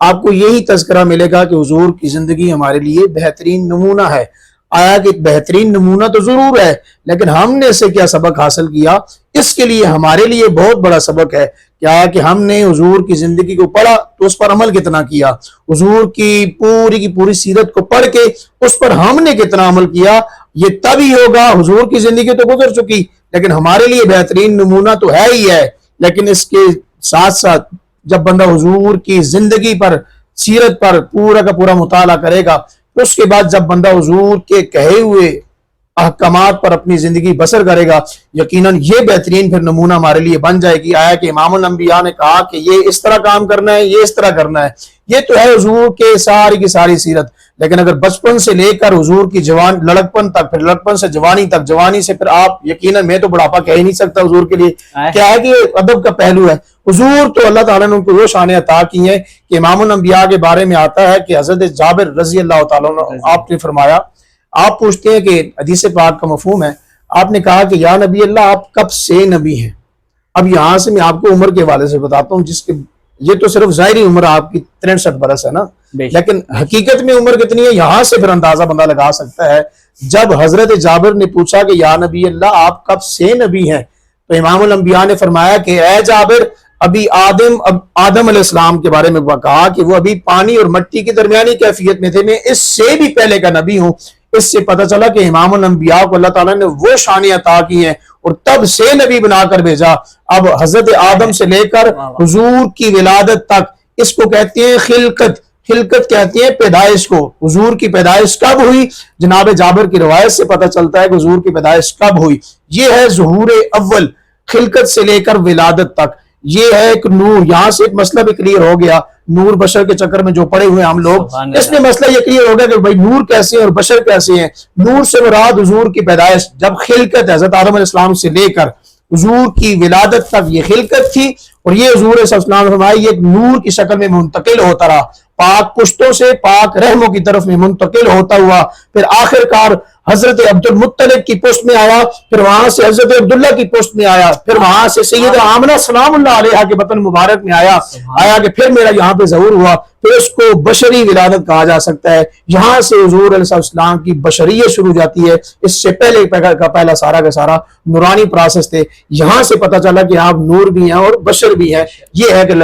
آپ کو یہی تذکرہ ملے گا کہ حضور کی زندگی ہمارے لیے بہترین نمونہ ہے. آیا کہ بہترین نمونہ تو ضرور ہے، لیکن ہم نے اسے کیا سبق حاصل کیا؟ اس کے لیے ہمارے لیے بہت بڑا سبق ہے کہ آیا کہ ہم نے حضور کی زندگی کو پڑھا تو اس پر عمل کتنا کیا، حضور کی پوری سیرت کو پڑھ کے اس پر ہم نے کتنا عمل کیا. یہ تب ہی ہوگا. حضور کی زندگی تو گزر چکی، لیکن ہمارے لیے بہترین نمونہ تو ہے ہی ہے، لیکن اس کے ساتھ ساتھ جب بندہ حضور کی زندگی پر، سیرت پر پورا کا پورا مطالعہ کرے گا، اس کے بعد جب بندہ حضور کے کہے ہوئے احکامات پر اپنی زندگی بسر کرے گا، یقیناً یہ بہترین پھر نمونہ ہمارے لیے بن جائے گی. آیا کہ امام الانبیاء نے کہا کہ یہ اس طرح کام کرنا ہے، یہ اس طرح کرنا ہے. یہ تو ہے حضور کے ساری کی ساری سیرت. لیکن اگر بچپن سے لے کر حضور کی جوان لڑکپن تک، پھر لڑکپن سے جوانی تک، جوانی سے پھر آپ یقیناً، میں تو بڑھاپا کہہ ہی نہیں سکتا حضور کے لیے، کیا ہے کہ ادب کا پہلو ہے. حضور تو اللہ تعالیٰ نے ان کو وہ شان عطا کی ہیں کہ امام الانبیاء کے بارے میں آتا ہے کہ حضرت جابر رضی اللہ تعالیٰ عنہ آپ نے فرمایا، آپ پوچھتے ہیں کہ حدیث پاک کا مفہوم ہے، آپ نے کہا کہ یا نبی اللہ آپ کب سے نبی ہیں؟ اب یہاں سے میں آپ کو عمر کے حوالے سے بتاتا ہوں، جس کے یہ تو صرف ظاہری عمر آپ کی 63 برس ہے نا، لیکن حقیقت میں عمر کتنی ہے یہاں سے پھر اندازہ بندہ لگا سکتا ہے. جب حضرت جابر نے پوچھا کہ یا نبی اللہ آپ کب سے نبی ہیں، تو امام الانبیاء نے فرمایا کہ اے جابر، ابھی آدم علیہ السلام کے بارے میں کہا کہ وہ ابھی پانی اور مٹی کی درمیانی کیفیت میں تھے، میں اس سے بھی پہلے کا نبی ہوں. اس سے پتہ چلا کہ امام الانبیاء کو اللہ تعالیٰ نے وہ شان عطا کی ہیں اور تب سے نبی بنا کر بھیجا. اب حضرت آدم سے لے کر حضور کی ولادت تک، اس کو کہتے ہیں خلقت. خلقت کہتے ہیں پیدائش کو. حضور کی پیدائش کب ہوئی؟ جناب جابر کی روایت سے پتہ چلتا ہے کہ حضور کی پیدائش کب ہوئی. یہ ہے ظہور اول، خلقت سے لے کر ولادت تک. یہ ہے ایک نور. یہاں سے ایک مسئلہ بھی کلیئر ہو گیا. نور بشر کے چکر میں جو پڑے ہوئے ہم لوگ، اس میں مسئلہ یہ کلیئر ہو گیا کہ بھائی نور کیسے ہیں اور بشر کیسے ہیں. نور سے مراد حضور کی پیدائش، جب خلقت حضرت آدم علیہ السلام سے لے کر حضور کی ولادت تک یہ خلقت تھی، اور یہ حضور صلی اللہ علیہ وسلم فرمایا یہ ایک نور کی شکل میں منتقل ہوتا رہا، پاک پشتوں سے پاک رحموں کی طرف میں منتقل ہوتا ہوا. پھر آخر کار حضرت عبد المطلب کی پشت میں آیا، پھر وہاں سے حضرت عبداللہ کی پشت میں آیا، پھر وہاں سے سیدہ آمنہ سلام اللہ علیہا کے بطن مبارک میں آیا کہ پھر میرا یہاں پہ ظہور ہوا. پھر اس کو بشری ولادت کہا جا سکتا ہے. یہاں سے حضور علیہ السلام کی بشریت شروع جاتی ہے. اس سے پہلے کا پہلا سارا کا سارا نورانی پروسیس تھے. یہاں سے پتہ چلا کہ آپ نور بھی ہیں اور بشر بھی ہیں. یہ ہے کہ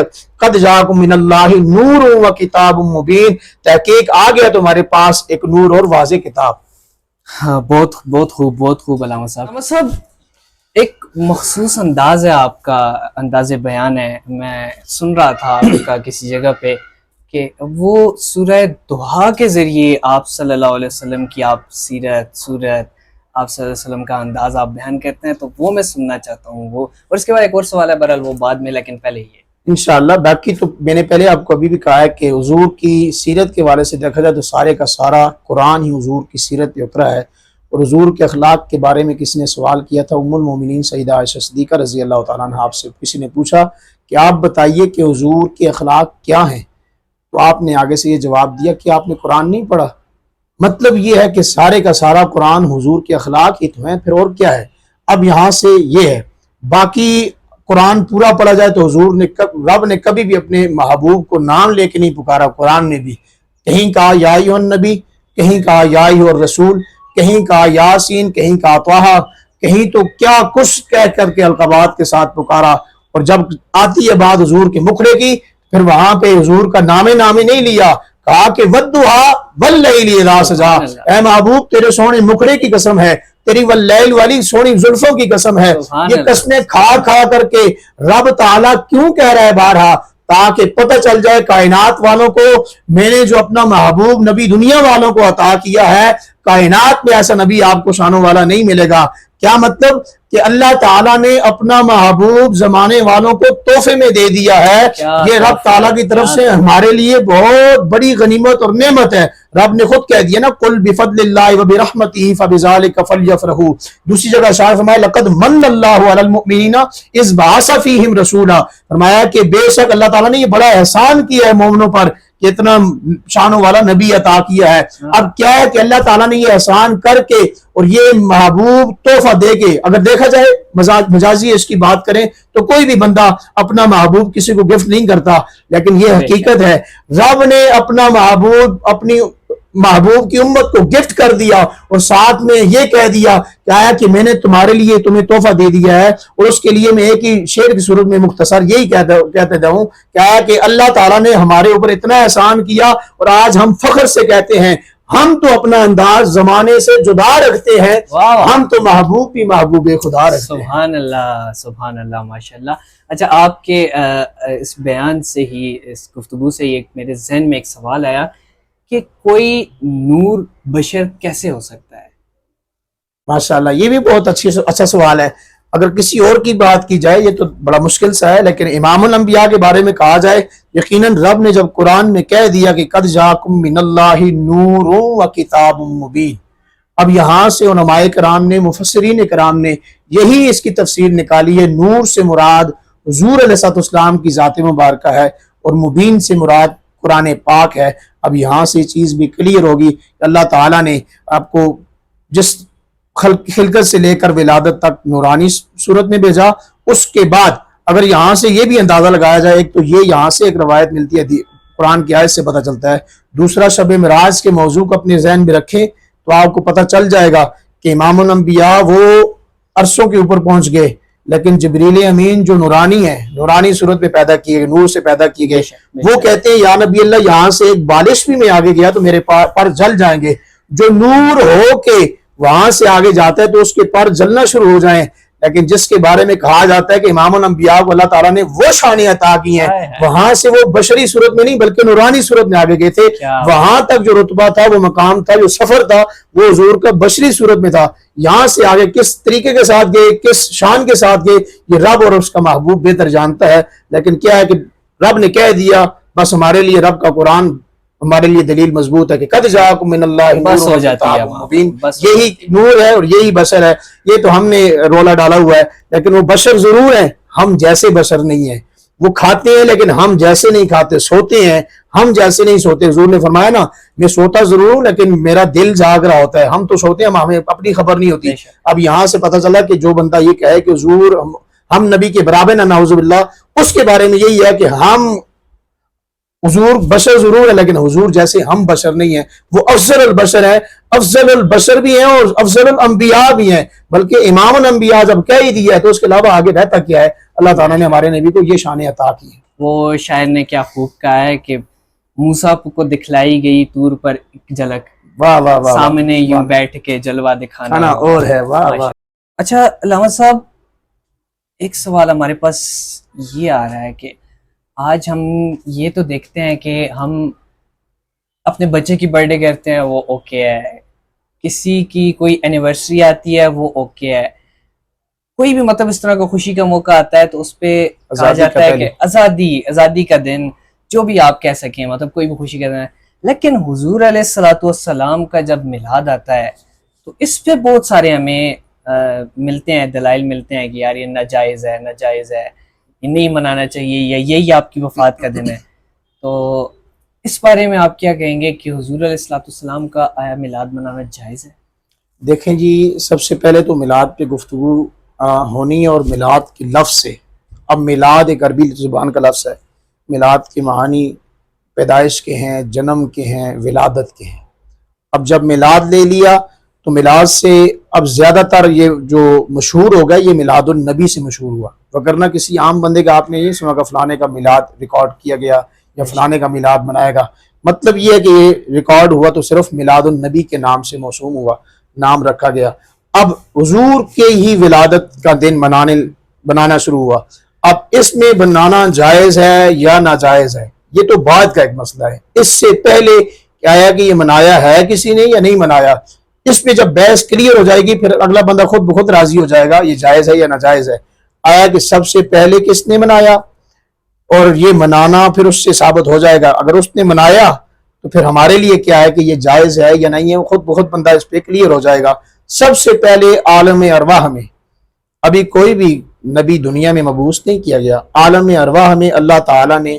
قد جاءکم من اللہ نور و کتاب مبین، تحقیق آ گیا تمہارے پاس ایک نور اور واضح کتاب. ہاں، بہت خوب علامہ صاحب. ایک مخصوص انداز ہے آپ کا، انداز بیان ہے. میں سن رہا تھا آپ کا کسی جگہ پہ کہ وہ سورہ دہا کے ذریعے آپ صلی اللہ علیہ وسلم کی آپ سیرت، صورت، آپ صلی اللہ علیہ وسلم کا انداز آپ بیان کرتے ہیں، تو وہ میں سننا چاہتا ہوں. وہ اور اس کے بعد ایک اور سوال ہے، بہرحال وہ بعد میں، لیکن پہلے یہ انشاءاللہ. باقی تو میں نے پہلے آپ کو ابھی بھی کہا ہے کہ حضور کی سیرت کے حوالے سے دیکھا جائے تو سارے کا سارا قرآن ہی حضور کی سیرت پہ اترا ہے. اور حضور کے اخلاق کے بارے میں کسی نے سوال کیا تھا، ام المومنین سیدہ عائشہ صدیقہ رضی اللہ تعالیٰ عنہا، آپ سے کسی نے پوچھا کہ آپ بتائیے کہ حضور کے اخلاق کیا ہیں، تو آپ نے آگے سے یہ جواب دیا کہ آپ نے قرآن نہیں پڑھا. مطلب یہ ہے کہ سارے کا سارا قرآن حضور کے اخلاق ہی تو ہیں، پھر اور کیا ہے. اب یہاں سے یہ ہے، باقی قرآن پورا پڑھا جائے تو حضور نے رب نے کبھی بھی اپنے محبوب کو نام لے کے نہیں پکارا. قرآن نے بھی کہیں کہا یا ایھا النبی، کہیں کہا یا ایھا الرسول، کہیں کہا یاسین، کہیں کہا طٰہٰ، کہیں تو کیا کچھ کہہ کر کے القابات کے ساتھ پکارا. اور جب آتی ہے بات حضور کے مکھڑے کی، پھر وہاں پہ حضور کا نام نہیں لیا، کہا کہ وَالضُّحَىٰ وَاللَّيْلِ اِذَا سَجَىٰ، اے محبوب تیرے سونے مکھڑے کی قسم ہے، تیری واللیل والی سونی زلفوں کی قسم ہے. یہ قسمیں کھا کھا کر کے رب تعالیٰ کیوں کہہ رہا ہے بارہا؟ تاکہ پتہ چل جائے کائنات والوں کو میں نے جو اپنا محبوب نبی دنیا والوں کو عطا کیا ہے، کائنات میں ایسا نبی آپ کو شانوں والا نہیں ملے گا. کیا مطلب؟ کہ اللہ تعالیٰ نے اپنا محبوب زمانے والوں کو تحفے میں دے دیا ہے. یہ رب تعالیٰ کی طرف سے ہمارے لیے بہت بڑی غنیمت اور نعمت ہے. رب نے خود کہہ دیا نا، قل بفضل اللہ وبرحمتہ فبذلک فلیفرحوا. دوسری جگہ ارشاد فرمایا لقد من اللہ علی المؤمنین اذ بعث فیہم رسولا. فرمایا کہ بے شک اللہ تعالیٰ نے یہ بڑا احسان کیا ہے مومنوں پر کہ اتنا شانوں والا نبی عطا کیا ہے. اب کیا ہے کہ اللہ تعالیٰ نے یہ احسان کر کے اور یہ محبوب تحفہ دے کے، اگر دیکھا جائے مجازی اس کی بات کریں تو کوئی بھی بندہ اپنا محبوب کسی کو گفٹ نہیں کرتا، لیکن یہ حقیقت ہے رب نے اپنا محبوب اپنی محبوب کی امت کو گفٹ کر دیا اور ساتھ میں یہ کہہ دیا کہ آیا کہ میں نے تمہارے لیے تمہیں تحفہ دے دیا ہے. اور اس کے لیے میں ایک ہی شعر کی صورت میں مختصر یہی کہتے ہوں کہ آیا کہ اللہ تعالیٰ نے ہمارے اوپر اتنا احسان کیا اور آج ہم فخر سے کہتے ہیں ہم تو اپنا انداز زمانے سے جدا رکھتے ہیں، ہم تو محبوب بھی محبوب خدا رکھتے ہیں. سبحان اللہ، سبحان اللہ، ماشاءاللہ. اچھا، آپ کے اس بیان سے ہی، اس گفتگو سے ہی میرے ذہن میں ایک سوال آیا کہ کوئی نور بشر کیسے ہو سکتا ہے؟ ماشاءاللہ، یہ بھی بہت اچھا سوال ہے. اگر کسی اور کی بات کی جائے یہ تو بڑا مشکل سا ہے، لیکن امام الانبیاء کے بارے میں کہا جائے یقیناً رب نے جب قرآن میں کہہ دیا کہ قد جاکم من اللہ نور و کتاب مبین، اب یہاں سے علماء کرام نے، مفسرین کرام نے یہی اس کی تفسیر نکالی ہے. نور سے مراد حضور علیہ السلام کی ذات مبارکہ ہے اور مبین سے مراد قرآن پاک ہے. اب یہاں سے چیز بھی کلیئر ہوگی کہ اللہ تعالیٰ نے آپ کو جس خلقت سے لے کر ولادت تک نورانی صورت میں بھیجا. اس کے بعد اگر یہاں سے یہ بھی اندازہ لگایا جائے، ایک تو یہ یہاں سے ایک روایت ملتی ہے قرآن کی آیت سے پتہ چلتا ہے، دوسرا شب معراج کے موضوع کو اپنے ذہن میں رکھیں تو آپ کو پتہ چل جائے گا کہ امام الانبیاء وہ عرصوں کے اوپر پہنچ گئے، لیکن جبریل امین جو نورانی ہے، نورانی صورت میں پیدا کیے گئے، نور سے پیدا کیے گئے، وہ کہتے ہیں یا نبی اللہ یہاں سے ایک بالش بھی میں آگے گیا تو میرے پر جل جائیں گے. جو نور ہو کے وہاں سے آگے جاتا ہے تو اس کے پر جلنا شروع ہو جائیں. لیکن جس کے بارے میں کہا جاتا ہے کہ امام الانبیاء کو اللہ تعالیٰ نے وہ شانیں عطا کی ہیں، وہاں سے وہ بشری صورت میں نہیں بلکہ نورانی صورت میں آگے گئے تھے. وہاں تک جو رتبہ تھا، وہ مقام تھا، جو سفر تھا، وہ حضور کا بشری صورت میں تھا. یہاں سے آگے کس طریقے کے ساتھ گئے، کس شان کے ساتھ گئے، یہ رب اور اس کا محبوب بہتر جانتا ہے. لیکن کیا ہے کہ رب نے کہہ دیا، بس ہمارے لیے رب کا قرآن ہمارے لیے دلیل مضبوط ہے کہ قد جاءکم من اللہ نور و کتاب مبین. یہی نور ہے اور یہی بشر ہے. یہ تو ہم نے رولا ڈالا ہوا ہے، لیکن وہ بشر ضرور ہیں، ہم جیسے بشر نہیں ہیں. وہ کھاتے ہیں لیکن ہم جیسے نہیں کھاتے، سوتے ہیں ہم جیسے نہیں سوتے. حضور نے فرمایا نا، میں سوتا ضرور ہوں لیکن میرا دل جاگ رہا ہوتا ہے. ہم تو سوتے ہیں، ہمیں اپنی خبر نہیں ہوتی. اب یہاں سے پتہ چلا کہ جو بندہ یہ کہے کہ حضور ہم نبی کے برابر ہیں، نعوذ باللہ، اس کے بارے میں یہی ہے کہ ہم حضور بشر ضرور ہے لیکن حضور جیسے ہم بشر نہیں ہیں. وہ افضل البشر ہے، افضل البشر بھی ہیں اور افضل الانبیاء بھی ہیں. بلکہ امام الانبیاء جب کہہ ہی دیا ہے تو اس کے علاوہ آگے رہتا کیا ہے. اللہ تعالیٰ نے ہمارے نبی کو یہ شانیں عطا کی ہیں. وہ شاعر نے کیا خوب کہا ہے کہ موسیٰ کو دکھلائی گئی طور پر ایک جھلک، واہ واہ واہ، سامنے یوں بیٹھ کے جلوہ دکھانا اور ہے. واہ واہ. اچھا علامہ صاحب، ایک سوال ہمارے پاس یہ آ رہا ہے کہ آج ہم یہ تو دیکھتے ہیں کہ ہم اپنے بچے کی برتھ ڈے کرتے ہیں، وہ اوکے ہے، کسی کی کوئی اینیورسری آتی ہے وہ اوکے ہے، کوئی بھی مطلب اس طرح کا خوشی کا موقع آتا ہے تو اس پہ کہا جاتا ہے کہ آزادی کا دن، جو بھی آپ کہہ سکیں، مطلب کوئی بھی خوشی کا دن ہے. لیکن حضور علیہ السلام کا جب میلاد آتا ہے تو اس پہ بہت سارے ہمیں ملتے ہیں، دلائل ملتے ہیں کہ یار یہ ناجائز ہے، یہ نہیں منانا چاہیے، یا یہی آپ کی وفات کا دن ہے. تو اس بارے میں آپ کیا کہیں گے کہ حضور علیہ السلام کا آیا میلاد منانا جائز ہے؟ دیکھیں جی، سب سے پہلے تو میلاد پہ گفتگو ہونی ہے، اور میلاد کے لفظ سے. اب میلاد ایک عربی زبان کا لفظ ہے. میلاد کے معانی پیدائش کے ہیں، جنم کے ہیں، ولادت کے ہیں. اب جب میلاد لے لیا تو میلاد سے اب زیادہ تر یہ جو مشہور ہو گیا یہ میلاد النبی سے مشہور ہوا، وگرنہ کسی عام بندے کا آپ نے یہ سنا کہ فلانے کا میلاد ریکارڈ کیا گیا یا فلانے کا میلاد منائے گا. مطلب یہ ہے کہ یہ ریکارڈ ہوا تو صرف میلاد النبی کے نام سے موسوم ہوا، نام رکھا گیا. اب حضور کے ہی ولادت کا دن بنانا شروع ہوا. اب اس میں بنانا جائز ہے یا ناجائز ہے یہ تو بعد کا ایک مسئلہ ہے. اس سے پہلے کیا ہے کہ یہ منایا ہے کسی نے یا نہیں منایا، اس پہ جب بحث کلیئر ہو جائے گی پھر اگلا بندہ خود بخود راضی ہو جائے گا یہ جائز ہے یا ناجائز ہے. آیا کہ سب سے پہلے کس نے منایا اور یہ منانا پھر اس سے ثابت ہو جائے گا. اگر اس نے منایا تو پھر ہمارے لیے کیا ہے کہ یہ جائز ہے یا نہیں ہے، خود بخود بندہ اس پہ کلیئر ہو جائے گا. سب سے پہلے عالم ارواح میں ابھی کوئی بھی نبی دنیا میں مبعوث نہیں کیا گیا. عالم ارواح میں اللہ تعالیٰ نے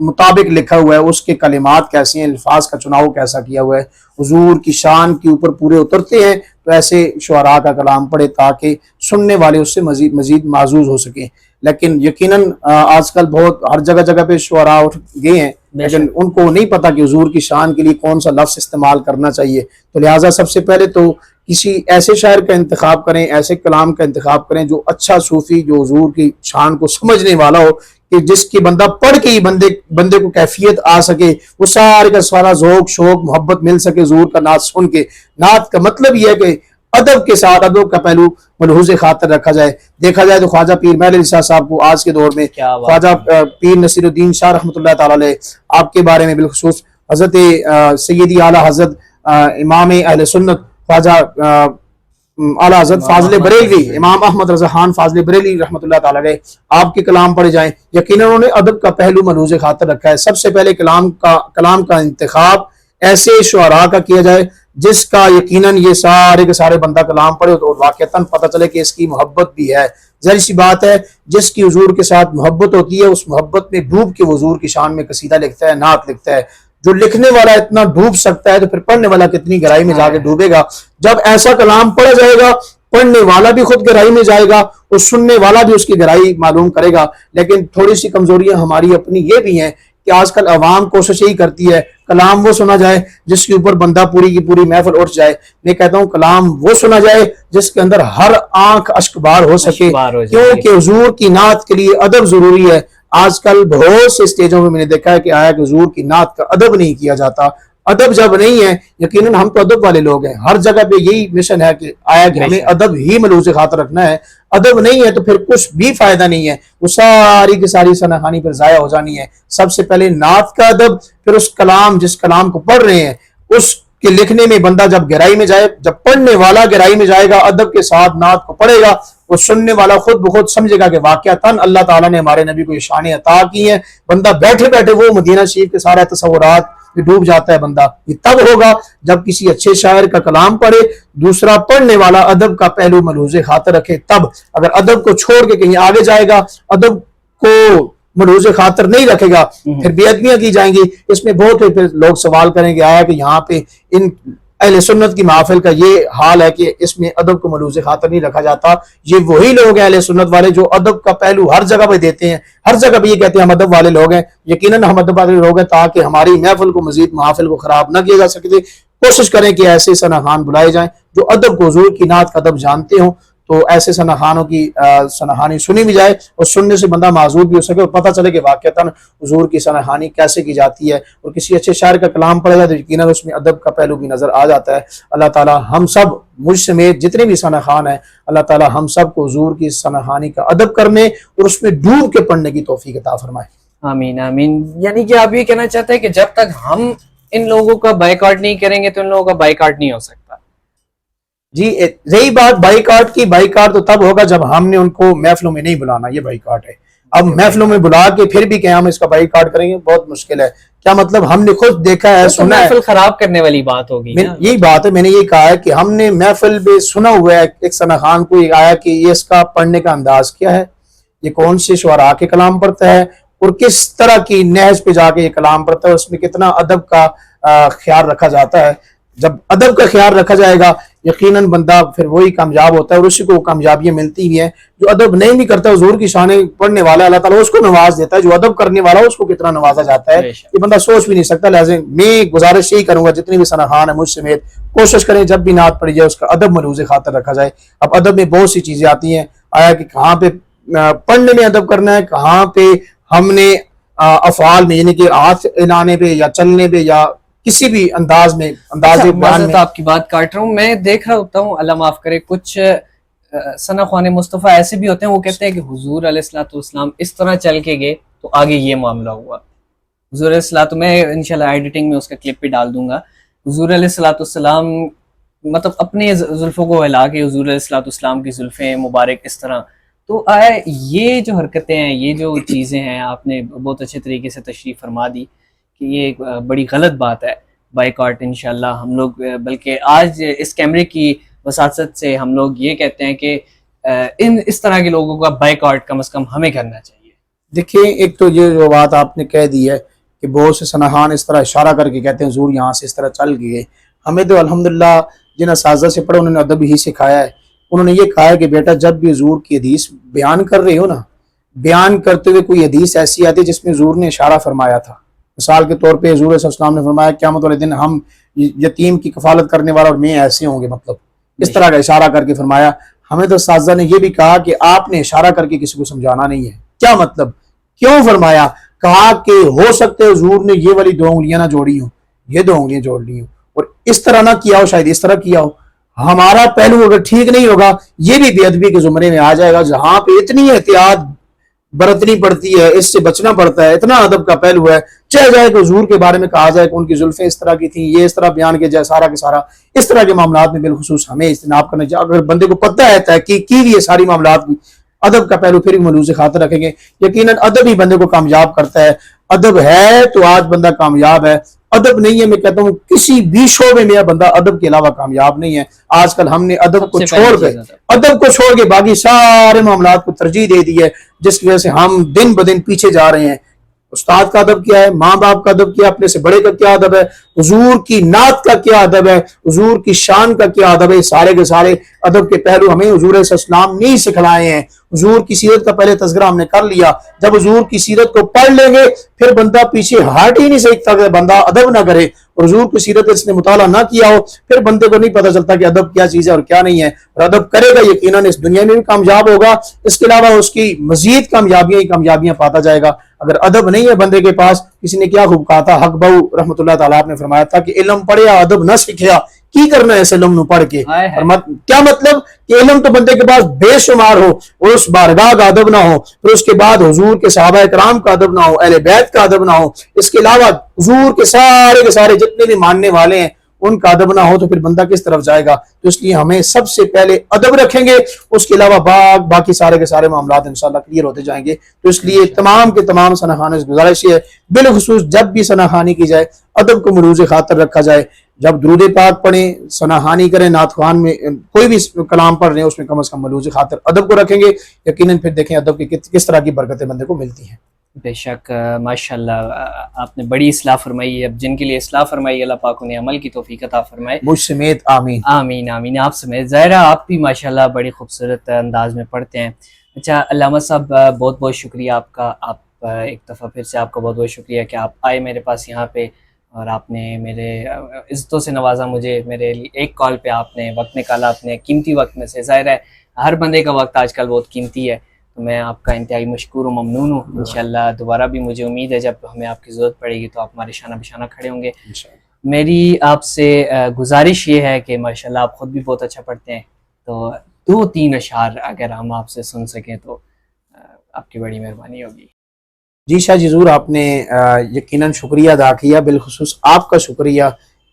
مطابق لکھا ہوا ہے اس کے کلمات کیسے ہیں, الفاظ کا چناؤ کیسا کیا ہوا ہے, حضور کی شان کے اوپر پورے اترتے ہیں, تو ایسے شعراء کا کلام پڑھے تاکہ سننے والے اس سے مزید معزوز ہو سکیں. لیکن یقیناً آج کل بہت ہر جگہ پہ شعراء اٹھ گئے ہیں, لیکن ان کو نہیں پتا کہ حضور کی شان کے لیے کون سا لفظ استعمال کرنا چاہیے. تو لہٰذا سب سے پہلے تو کسی ایسے شاعر کا انتخاب کریں, ایسے کلام کا انتخاب کریں جو اچھا صوفی, جو حضور کی شان کو سمجھنے والا ہو, کہ جس کی بندہ پڑھ کے ہی بندے کو کیفیت آ سکے, وہ سارے کا سارا ذوق شوق محبت مل سکے حضور کا نعت سن کے. نعت کا مطلب یہ ہے کہ ادب کے ساتھ ادب کا پہلو ملحوظ خاطر رکھا جائے. دیکھا جائے تو خواجہ پیر محل علی صاحب کو آج کے دور میں خواجہ پیر نصیر الدین شاہ رحمۃ اللہ تعالی علیہ, آپ کے بارے میں بالخصوص حضرت سیدی اعلیٰ حضرت امام اہل سنت خواجہ اعلیٰ حضرت فاضل بریلوی, امام احمد رضا خان فاضل بریلوی رحمۃ اللہ تعالی علیہ, آپ کے کلام پڑھے جائیں. یقیناً انہوں نے ادب کا پہلو ملحوظ خاطر رکھا ہے. سب سے پہلے کلام کا انتخاب ایسے شعراء کا کیا جائے جس کا یقیناً یہ سارے کے سارے بندہ کلام پڑھے تو واقعتاً پتہ چلے کہ اس کی محبت بھی ہے. ظاہر سی بات ہے, جس کی حضور کے ساتھ محبت ہوتی ہے اس محبت میں ڈوب کے حضور کی شان میں قصیدہ لکھتا ہے, نعت لکھتا ہے. جو لکھنے والا اتنا ڈوب سکتا ہے تو پھر پڑھنے والا کتنی گہرائی میں جا کے ڈوبے گا. جب ایسا کلام پڑھا جائے گا پڑھنے والا بھی خود گہرائی میں جائے گا اور سننے والا بھی اس کی گہرائی معلوم کرے گا. لیکن تھوڑی سی کمزوریاں ہماری اپنی یہ بھی ہیں کہ آج کل عوام کوشش یہی کرتی ہے کلام وہ سنا جائے جس کے اوپر بندہ پوری کی پوری محفل اٹھ جائے. میں کہتا ہوں کلام وہ سنا جائے جس کے اندر ہر آنکھ اشک بار ہو سکے, کیونکہ حضور کی نعت کے لیے ادب ضروری ہے. آج کل بہت سے اسٹیجوں میں نے دیکھا ہے کہ آیا کہ حضور کی نعت کا ادب نہیں کیا جاتا. ادب جب نہیں ہے, یقیناً ہم تو ادب والے لوگ ہیں, ہر جگہ پہ یہی مشن ہے کہ آیا کہ ہمیں ادب ہی ملحوظ خاطر رکھنا ہے. ادب نہیں ہے تو پھر کچھ بھی فائدہ نہیں ہے, وہ ساری کی ساری سناخانی پر ضائع ہو جانی ہے. سب سے پہلے نعت کا ادب, پھر اس کلام جس کلام کو پڑھ رہے ہیں اس کے لکھنے میں بندہ جب گہرائی میں جائے, جب پڑھنے والا گہرائی میں جائے گا ادب کے ساتھ نعت کو پڑھے گا, وہ سننے والا خود بخود سمجھے گا کہ واقعتاً اللہ تعالیٰ نے ہمارے نبی کو یہ شان عطا کی ہیں. بندہ بیٹھے بیٹھے وہ مدینہ شریف کے سارے تصورات میں ڈوب جاتا ہے. بندہ یہ تب ہوگا جب کسی اچھے شاعر کا کلام پڑھے, دوسرا پڑھنے والا ادب کا پہلو ملحوظ خاطر رکھے. تب اگر ادب کو چھوڑ کے کہیں آگے جائے گا, ادب کو ملحوظ خاطر نہیں رکھے گا, پھر بے ادبیاں کی جائیں گی. اس میں بہت پھر لوگ سوال کریں گے آیا کہ یہاں پہ ان اہل سنت کی محافل کا یہ حال ہے کہ اس میں ادب کو ملحوظ خاطر نہیں رکھا جاتا. یہ وہی لوگ ہیں اہل سنت والے جو ادب کا پہلو ہر جگہ پہ دیتے ہیں, ہر جگہ پہ یہ کہتے ہیں ہم ادب والے لوگ ہیں. یقیناً ہم ادب والے لوگ ہیں تاکہ ہماری محفل کو مزید محافل کو خراب نہ کیا جا سکے. کوشش کریں کہ ایسے ثناخان بلائے جائیں جو ادب کو حضور کی نعت کا ادب جانتے ہوں, تو ایسے ثناخانوں کی ثناخانی سنی بھی جائے اور سننے سے بندہ معذور بھی ہو سکے اور پتہ چلے کہ واقعتاً حضور کی ثناخانی کیسے کی جاتی ہے. اور کسی اچھے شاعر کا کلام پڑھا جائے تو یقیناً اس میں ادب کا پہلو بھی نظر آ جاتا ہے. اللہ تعالیٰ ہم سب, مجھ سمیت جتنے بھی ثناخان ہیں, اللہ تعالیٰ ہم سب کو حضور کی ثناخانی کا ادب کرنے اور اس میں ڈوب کے پڑھنے کی توفیق عطا فرمائے. آمین آمین. یعنی کہ آپ یہ کہنا چاہتے ہیں کہ جب تک ہم ان لوگوں کا بائیکاٹ نہیں کریں گے تو ان لوگوں کا بائیکاٹ نہیں ہو سکتا. جی رہی بات بائیکاٹ کی, بائیکاٹ تو تب ہوگا جب ہم نے ان کو محفلوں میں نہیں بلانا, یہ بائیکاٹ ہے. اب محفلوں میں بلا کے پھر بھی کہ ہم اس کا بائیکاٹ کریں گے, بہت مشکل ہے. کیا مطلب ہم نے خود دیکھا ہے, سنا ہے, محفل خراب کرنے والی بات ہوگی. یہی بات ہے, میں نے یہ کہا ہے کہ ہم نے محفل میں سنا ہوا ہے ایک ثناخان کو یہ آیا کہ یہ اس کا پڑھنے کا انداز کیا ہے, یہ کون سے شعراء کے کلام پڑھتا ہے اور کس طرح کی نہج پہ جا کے یہ کلام پڑھتا ہے, اس میں کتنا ادب کا خیال رکھا جاتا ہے. جب ادب کا خیال رکھا جائے گا یقیناً بندہ پھر وہی کامیاب ہوتا ہے اور اسی کو کامیابیاں ملتی بھی ہیں. جو ادب نہیں بھی کرتا حضور کی شان پڑھنے والا, اللہ تعالیٰ اس کو نواز دیتا ہے. جو ادب کرنے والا اس کو کتنا نوازا جاتا ہے یہ بندہ سوچ بھی نہیں سکتا. لہذا میں گزارش یہی کروں گا جتنے بھی ثناخان ہیں مجھ سمیت, کوشش کریں جب بھی نعت پڑھی جائے اس کا ادب ملحوظ خاطر رکھا جائے. اب ادب میں بہت سی چیزیں آتی ہیں, آیا کہ کہاں پہ پڑھنے میں ادب کرنا ہے, کہاں پہ ہم نے افعال میں یعنی کہ ہاتھ ہلانے پہ یا چلنے پہ یا کسی بھی انداز میں آپ کی بات کاٹ رہا ہوں, میں دیکھ رہا ہوتا ہوں, اللہ معاف کرے, کچھ ثنا خوان مصطفیٰ ایسے بھی ہوتے ہیں وہ کہتے ہیں کہ حضور علیہ الصلوۃ والسلام اس طرح چل کے گئے تو آگے یہ معاملہ ہوا. حضور علیہ الصلوۃ, میں انشاءاللہ ایڈیٹنگ میں اس کا کلپ بھی ڈال دوں گا, حضور علیہ الصلوۃ والسلام مطلب اپنے زلفوں کو ہلا کے حضور علیہ الصلوۃ والسلام کی زلفیں مبارک اس طرح. تو یہ جو حرکتیں ہیں, یہ جو چیزیں ہیں, آپ نے بہت اچھے طریقے سے تشریح فرما دی کہ یہ ایک بڑی غلط بات ہے. بائیکاٹ انشاءاللہ ہم لوگ, بلکہ آج اس کیمرے کی وساطت سے ہم لوگ یہ کہتے ہیں کہ اس طرح کے لوگوں کا بائیکاٹ کم از کم ہمیں کرنا چاہیے. دیکھیں ایک تو یہ جو بات آپ نے کہہ دی ہے کہ بہت سے سنہان اس طرح اشارہ کر کے کہتے ہیں حضور یہاں سے اس طرح چل گئے. ہمیں تو الحمدللہ جن اساتذہ سے پڑھا انہوں نے ادب ہی سکھایا ہے. انہوں نے یہ کہا ہے کہ بیٹا جب بھی حضور کی حدیث بیان کر رہے ہو نا، بیان کرتے ہوئے کوئی حدیث ایسی آتی جس میں حضور نے اشارہ فرمایا تھا. مثال کے طور پہ حضور صلی اللہ علیہ وسلم نے فرمایا قیامت والے دن ہم یتیم کی کفالت کرنے والا اور میں ایسے ہوں گے، مطلب اس طرح کا اشارہ کر کے فرمایا. ہمیں تو اساتذہ نے یہ بھی کہا کہ آپ نے اشارہ کر کے کسی کو سمجھانا نہیں ہے. کیا مطلب؟ کیوں فرمایا؟ کہا کہ ہو سکتے حضور نے یہ والی 2 انگلیاں نہ جوڑی ہوں، یہ 2 انگلیاں جوڑ لی ہوں اور اس طرح نہ کیا ہو، شاید اس طرح کیا ہو. ہمارا پہلو اگر ٹھیک نہیں ہوگا یہ بھی بے ادبی کے زمرے میں آ جائے گا. جہاں پہ اتنی احتیاط برتنی پڑتی ہے، اس سے بچنا پڑتا ہے، اتنا ادب کا پہلو ہے. چاہے جائے کہ حضور کے بارے میں کہا جائے کہ ان کی زلفیں اس طرح کی تھیں، یہ اس طرح بیان کیا جائے، سارا کے سارا اس طرح کے معاملات میں بالخصوص ہمیں اجتناب کرنا چاہیے. اگر بندے کو پتہ ہے تحقیق کی بھی یہ ساری معاملات بھی، ادب کا پہلو پھر بھی ملوث خاطر رکھیں گے. یقیناً ادب ہی بندے کو کامیاب کرتا ہے. ادب ہے تو آج بندہ کامیاب ہے، ادب نہیں ہے میں کہتا ہوں کسی بھی شعبے میں بندہ ادب کے علاوہ کامیاب نہیں ہے. آج کل ہم نے ادب کو چھوڑ کے باقی سارے معاملات کو ترجیح دے دی ہے، جس کی وجہ سے ہم دن بدن پیچھے جا رہے ہیں. استاد کا ادب کیا ہے، ماں باپ کا ادب کیا ہے، اپنے سے بڑے کا کیا ادب ہے، حضور کی نعت کا کیا ادب ہے، حضور کی شان کا کیا ادب ہے. سارے کے سارے ادب کے پہلو ہمیں حضور صلی اللہ علیہ وسلم نے ہی سکھلائے ہیں. حضور کی سیرت کا پہلے تذکرہ ہم نے کر لیا. جب حضور کی سیرت کو پڑھ لیں گے پھر بندہ پیچھے ہٹ ہی نہیں سکتا کہ بندہ ادب نہ کرے. اور حضور کی سیرت اس نے مطالعہ نہ کیا ہو پھر بندے کو نہیں پتہ چلتا کہ ادب کیا چیز ہے اور کیا نہیں ہے. اور ادب کرے گا یقیناً اس دنیا میں بھی کامیاب ہوگا، اس کے علاوہ اس کی مزید کامیابیاں ہی کامیابیاں پاتا جائے گا. اگر ادب نہیں ہے بندے کے پاس، کسی نے کیا خوب کہا تھا، حق بہو رحمۃ اللہ تعالیٰ نے فرمایا تھا کہ علم پڑھیا ادب نہ سیکھیا کی کرنا ہے اس علم نو پڑھ کے. کیا مطلب کہ علم تو بندے کے پاس بے شمار ہو اور اس بارگاہ کا ادب نہ ہو، پھر اس کے بعد حضور کے صحابہ کرام کا ادب نہ ہو، اہل بیت کا ادب نہ ہو، اس کے علاوہ حضور کے سارے جتنے بھی ماننے والے ہیں ان کا ادب نہ ہو تو پھر بندہ کس طرف جائے گا. تو اس لیے ہمیں سب سے پہلے ادب رکھیں گے، اس کے علاوہ باقی سارے کے سارے معاملات انشاءاللہ کلیئر ہوتے جائیں گے. تو اس لیے تمام کے تمام ثناخانوں سے گزارش ہے بالخصوص جب بھی ثناخانی کی جائے ادب کو ملوز خاطر رکھا جائے. جب درود پاک پڑھیں، ثناخانی کریں، نعت خوان میں کوئی بھی کلام پڑھ رہے ہیں اس میں کم از کم ملوز خاطر ادب کو رکھیں گے. یقیناً پھر دیکھیں ادب کی کس طرح کی برکتیں بندے کو ملتی ہیں. بے شک ماشاءاللہ آپ نے بڑی اصلاح فرمائی ہے. اب جن کے لیے اصلاح فرمائی اللہ پاک انہیں عمل کی توفیق عطا فرمائے. مجھ سمیت آمین آمین آمین. آپ سمیت. ظاہرہ آپ بھی ماشاءاللہ بڑی خوبصورت انداز میں پڑھتے ہیں. اچھا علامہ صاحب بہت بہت شکریہ آپ کا. آپ ایک دفعہ پھر سے آپ کا بہت بہت شکریہ کہ آپ آئے میرے پاس یہاں پہ اور آپ نے میرے عزتوں سے نوازا مجھے. میرے ایک کال پہ آپ نے وقت نکالا اپنے قیمتی وقت میں سے. ظاہر ہے ہر بندے کا وقت آج کل بہت قیمتی ہے، تو میں آپ کا انتہائی مشکور و ممنون ہوں. انشاءاللہ دوبارہ بھی مجھے امید ہے جب ہمیں آپ کی ضرورت پڑے گی تو آپ ہمارے شانہ بشانہ کھڑے ہوں گے. میری آپ سے گزارش یہ ہے کہ ماشاءاللہ آپ خود بھی بہت اچھا پڑھتے ہیں، تو 2-3 اشعار اگر ہم آپ سے سن سکیں تو آپ کی بڑی مہربانی ہوگی. جی شاہ جی ضرور. آپ نے یقیناً شکریہ ادا کیا، بالخصوص آپ کا شکریہ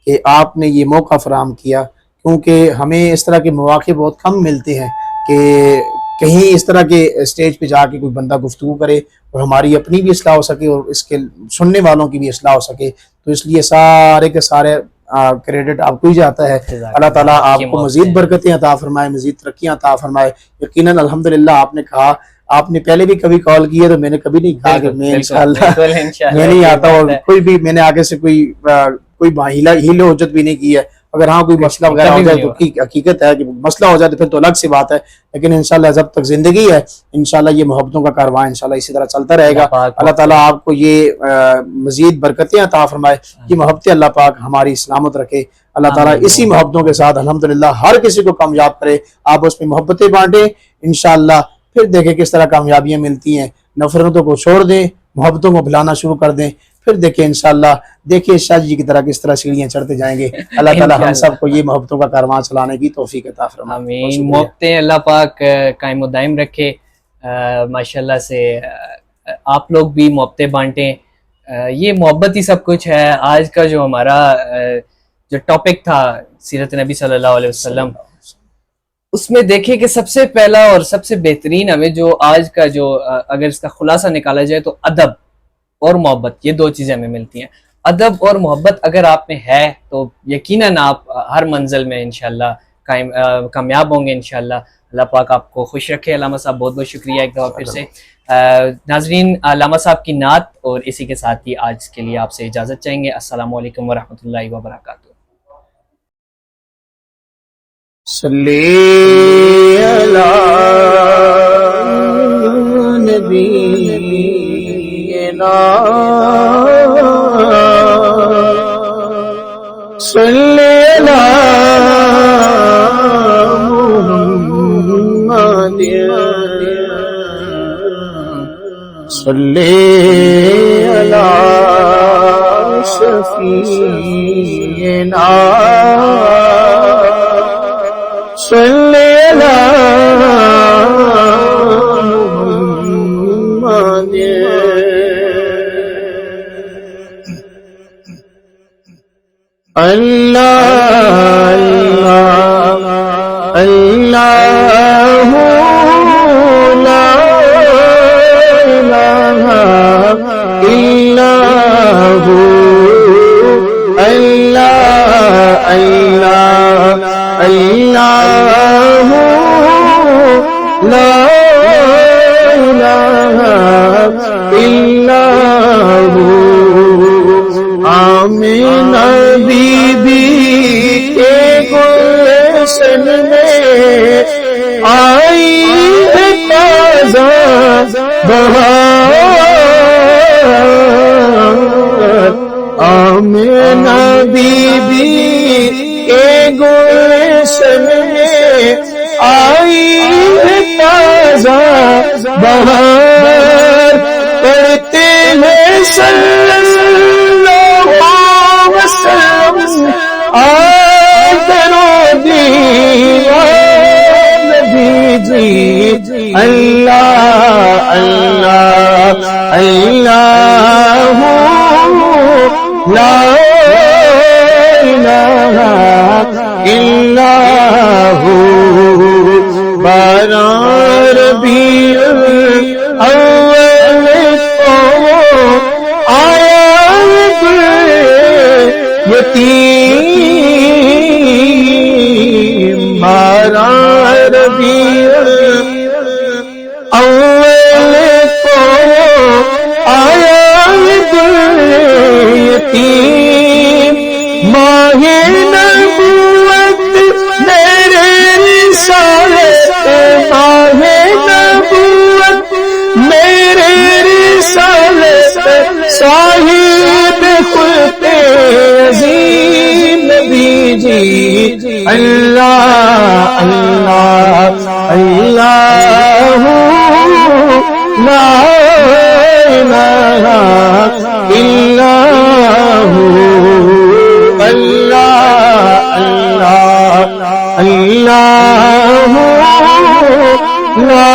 کہ آپ نے یہ موقع فراہم کیا، کیونکہ ہمیں اس طرح کے مواقع بہت کم ملتے ہیں کہ کہیں اس طرح کے اسٹیج پہ جا کے کوئی بندہ گفتگو کرے اور ہماری اپنی بھی اصلاح ہو سکے اور اس کے سننے والوں کی بھی اصلاح ہو سکے. تو اس لیے سارے کے سارے کریڈٹ آپ کو ہی جاتا ہے. اللہ تعالیٰ آپ کو مزید برکتیں عطا فرمائے، مزید ترقیاں عطا فرمائے. یقیناً الحمدللہ آپ نے کہا، آپ نے پہلے بھی کبھی کال کی ہے تو میں نے کبھی نہیں کہا کہ میں انشاءاللہ میں نہیں آتا، اور کوئی بھی میں نے آگے سے کوئی ہیل و حجت بھی نہیں کی ہے. اگر ہاں کوئی مسئلہ وغیرہ ہو جائے تو حقیقت ہے کہ مسئلہ ہو جائے تو پھر تو الگ سی بات ہے، لیکن انشاءاللہ جب تک زندگی ہے انشاءاللہ یہ محبتوں کا کارواں انشاءاللہ اسی طرح چلتا رہے گا. اللہ تعالیٰ آپ کو یہ مزید برکتیں عطا فرمائے، یہ محبتیں اللہ پاک ہماری سلامت رکھے. اللہ تعالیٰ اسی محبتوں کے ساتھ الحمدللہ ہر کسی کو کامیاب کرے. آپ اس میں محبتیں بانٹیں انشاءاللہ، پھر دیکھیں کس طرح کامیابیاں ملتی ہیں. نفرتوں کو چھوڑ دیں، محبتوں کو بلانا شروع کر دیں، پھر دیکھیں انشاءاللہ دیکھیں شاہ جی کی طرح کس طرح سیڑھیاں چڑھتے جائیں گے. اللہ تعالیٰ ہم سب کو یہ محبتوں کا کارواں چلانے کی توفیق عطا فرمائے. آمین. محبتیں اللہ پاک قائم و دائم رکھے. ماشاءاللہ سے آپ لوگ بھی محبتیں بانٹیں. یہ محبت ہی سب کچھ ہے. آج کا جو ہمارا جو ٹاپک تھا سیرت نبی صلی اللہ علیہ وسلم، اس میں دیکھیں کہ سب سے پہلا اور سب سے بہترین ہمیں جو آج کا جو اگر اس کا خلاصہ نکالا جائے تو ادب اور محبت، یہ 2 چیزیں ہمیں ملتی ہیں. ادب اور محبت اگر آپ میں ہے تو یقیناً آپ ہر منزل میں انشاءاللہ کامیاب ہوں گے انشاءاللہ. اللہ پاک آپ کو خوش رکھے. علامہ صاحب بہت بہت شکریہ ایک دفعہ پھر سے. ناظرین علامہ صاحب کی نعت اور اسی کے ساتھ ہی آج کے لیے آپ سے اجازت چاہیں گے. السلام علیکم ورحمۃ اللہ وبرکاتہ. صلی علی نبینا صلی علی محمد صلی علی شفیعنا صلی علی محمد. اللہ اللہ لا الہ الا ہو اللہ اللہ اللہ لا الہ الا ہو. آمینہ بی بی کے گلشن میں آئی ہے تازہ بہار. آمینہ بی بی کے گلشن میں آئی ہے تازہ بہار. پڑھتے ہیں صلی اللہ علیہ وسلم آدر و دیوان نبی جی. اللہ اللہ اللہ لا الہ الا ہو. باران ربیع الاول کو آیا یتیم. باران ربیع الاول کو آیا یتیم. ماہ نبوت میرے رسالت ماہ نبوت میرے رسالت صاحب خلق عظیم نبی جی. اللہ اللہ اللہ لا الہ الا ہو. اللہ اللہ اللہ لا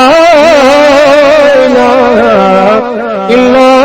الہ الا